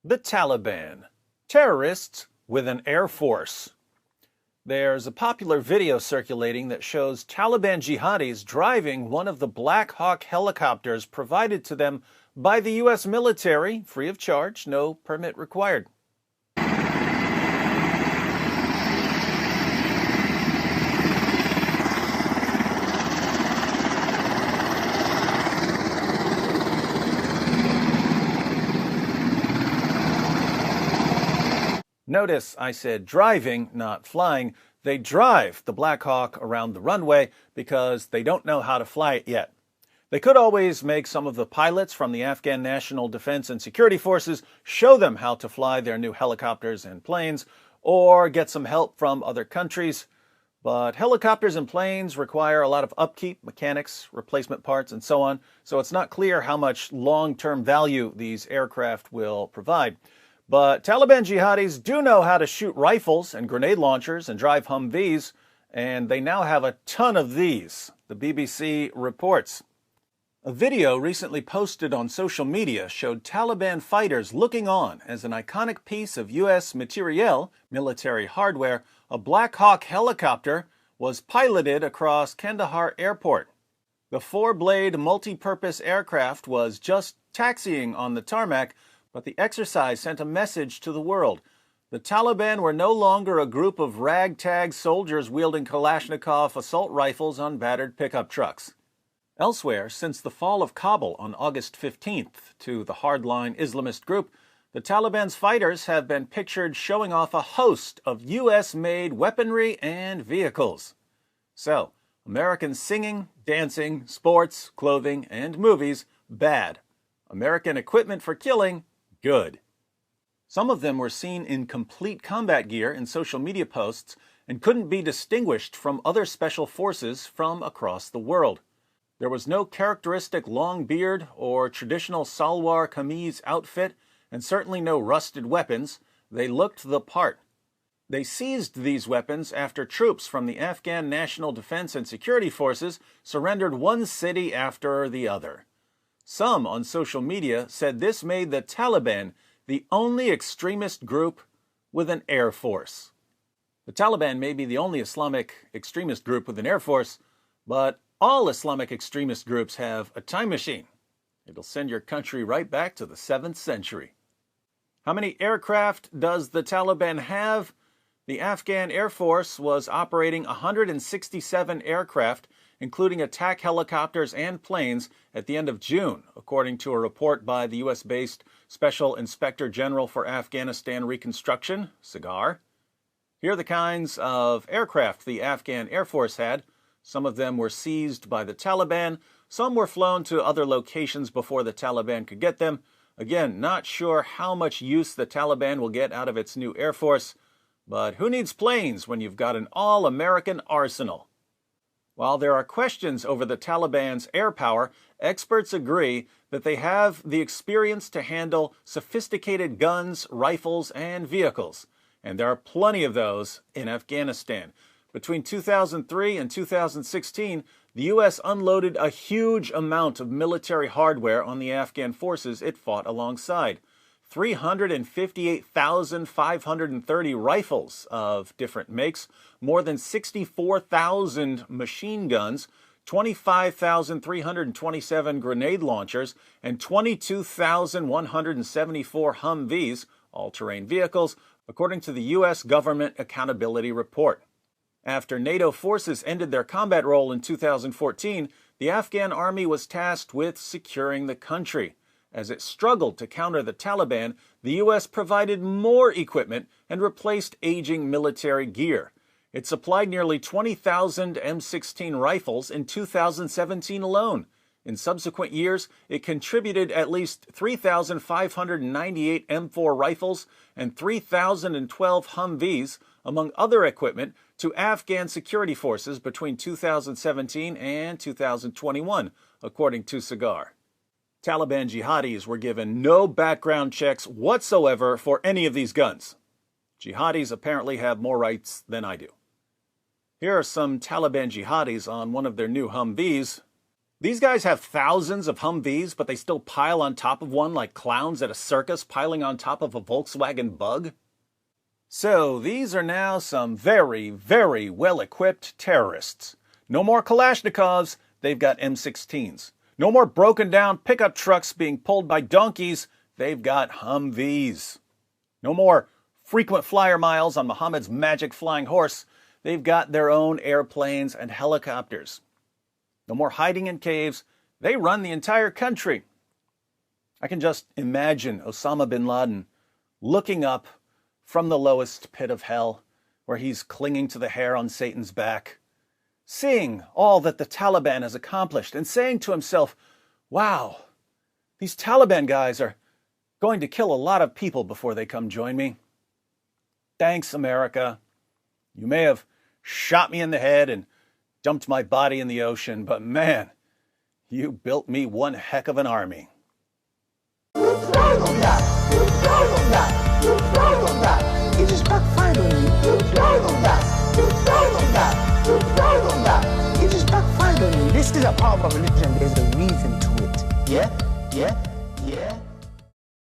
The Taliban. Terrorists with an air force. There's a popular video circulating that shows Taliban jihadis driving one of the Black Hawk helicopters provided to them by the U.S. military, free of charge, no permit required. Notice I said driving, not flying. They drive the Black Hawk around the runway because they don't know how to fly it yet. They could always make some of the pilots from the Afghan National Defense and Security Forces show them how to fly their new helicopters and planes, or get some help from other countries. But helicopters and planes require a lot of upkeep, mechanics, replacement parts, and so on, so it's not clear how much long-term value these aircraft will provide. But Taliban jihadis do know how to shoot rifles and grenade launchers and drive Humvees, and they now have a ton of these, the BBC reports. A video recently posted on social media showed Taliban fighters looking on as an iconic piece of U.S. materiel, military hardware, a Black Hawk helicopter, was piloted across Kandahar Airport. The four-blade multi-purpose aircraft was just taxiing on the tarmac, but the exercise sent a message to the world. The Taliban were no longer a group of ragtag soldiers wielding Kalashnikov assault rifles on battered pickup trucks. Elsewhere, since the fall of Kabul on August 15th to the hardline Islamist group, the Taliban's fighters have been pictured showing off a host of U.S.-made weaponry and vehicles. So, American singing, dancing, sports, clothing, and movies, bad. American equipment for killing, good. Some of them were seen in complete combat gear in social media posts and couldn't be distinguished from other special forces from across the world. There was no characteristic long beard or traditional salwar kameez outfit, and certainly no rusted weapons. They looked the part. They seized these weapons after troops from the Afghan National Defense and Security Forces surrendered one city after the other. Some on social media said this made the Taliban the only extremist group with an air force. The Taliban may be the only Islamic extremist group with an air force, but all Islamic extremist groups have a time machine. It'll send your country right back to the 7th century. How many aircraft does the Taliban have? The Afghan Air Force was operating 167 aircraft, including attack helicopters and planes, at the end of June, according to a report by the U.S.-based Special Inspector General for Afghanistan Reconstruction, SIGAR. Here are the kinds of aircraft the Afghan Air Force had. Some of them were seized by the Taliban. Some were flown to other locations before the Taliban could get them. Again, not sure how much use the Taliban will get out of its new Air Force, but who needs planes when you've got an all-American arsenal? While there are questions over the Taliban's air power, experts agree that they have the experience to handle sophisticated guns, rifles, and vehicles. And there are plenty of those in Afghanistan. Between 2003 and 2016, the U.S. unloaded a huge amount of military hardware on the Afghan forces it fought alongside. 358,530 rifles of different makes, more than 64,000 machine guns, 25,327 grenade launchers, and 22,174 Humvees, all-terrain vehicles, according to the U.S. Government Accountability Report. After NATO forces ended their combat role in 2014, the Afghan army was tasked with securing the country. As it struggled to counter the Taliban, the U.S. provided more equipment and replaced aging military gear. It supplied nearly 20,000 M16 rifles in 2017 alone. In subsequent years, it contributed at least 3,598 M4 rifles and 3,012 Humvees, among other equipment, to Afghan security forces between 2017 and 2021, according to SIGAR. Taliban jihadis were given no background checks whatsoever for any of these guns. Jihadis apparently have more rights than I do. Here are some Taliban jihadis on one of their new Humvees. These guys have thousands of Humvees, but they still pile on top of one like clowns at a circus piling on top of a Volkswagen Bug. So these are now some very, very well-equipped terrorists. No more Kalashnikovs, they've got M16s. No more broken down pickup trucks being pulled by donkeys, they've got Humvees. No more frequent flyer miles on Muhammad's magic flying horse, they've got their own airplanes and helicopters. No more hiding in caves, they run the entire country. I can just imagine Osama bin Laden looking up from the lowest pit of hell, where he's clinging to the hair on Satan's back, seeing all that the Taliban has accomplished and saying to himself, wow, these Taliban guys are going to kill a lot of people before they come join me. Thanks, America. You may have shot me in the head and dumped my body in the ocean, but man, you built me one heck of an army. You tried on that. You tried on that. You tried on that. It just backfired on you. You tried on that. You tried on that. You tried on that. It just backfired on you. This is a part of our religion. There's a reason to it. Yeah?